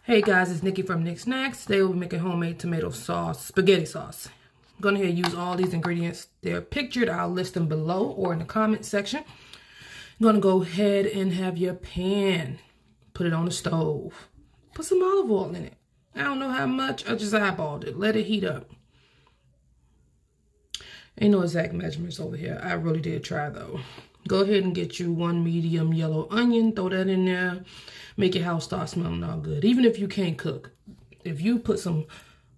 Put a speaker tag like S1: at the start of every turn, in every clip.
S1: Hey guys, it's Nikki from Nick Snacks. Today we'll be making homemade tomato sauce, spaghetti sauce. I'm going to use all these ingredients. They're pictured. I'll list them below or in the comment section. I'm going to go ahead and have your pan. Put it on the stove. Put some olive oil in it. I don't know how much. I just eyeballed it. Let it heat up. Ain't no exact measurements over here. I really did try though. Go ahead and get you one medium yellow onion. Throw that in there. Make your house start smelling all good. Even if you can't cook. If you put some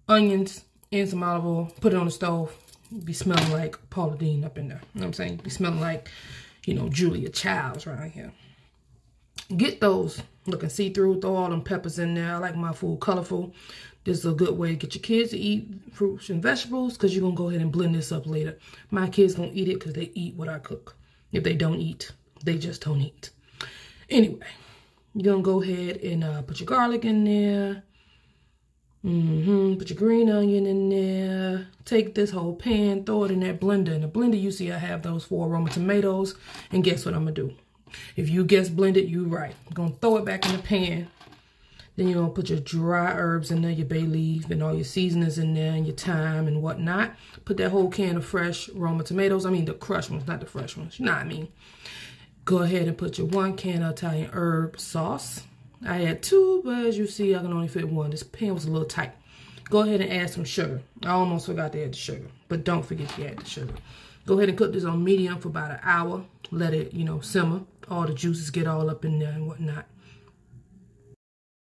S1: onions and some olive oil, put it on the stove, be smelling like Paula Deen up in there. You know what I'm saying? Be smelling like, you know, Julia Childs right here. Get those looking see-through. Throw all them peppers in there. I like my food colorful. This is a good way to get your kids to eat fruits and vegetables because you're going to go ahead and blend this up later. My kids going to eat it because they eat what I cook. If they don't eat, they just don't eat. Anyway, you're going to go ahead and put your garlic in there. Put your green onion in there. Take this whole pan, throw it in that blender. In the blender, you see I have those 4 aroma tomatoes. And guess what I'm going to do? If you guess blended, you right. I'm going to throw it back in the pan. Then you're going to put your dry herbs in there, your bay leaf, and all your seasonings in there, and your thyme and whatnot. Put that whole can of fresh aroma tomatoes. I mean the crushed ones, not the fresh ones. You know what I mean? Go ahead and put your 1 can of Italian herb sauce. I had 2, but as you see, I can only fit 1. This pan was a little tight. Go ahead and add some sugar. I almost forgot to add the sugar, but don't forget to add the sugar. Go ahead and cook this on medium for about an hour. Let it, you know, simmer. All the juices get all up in there and whatnot.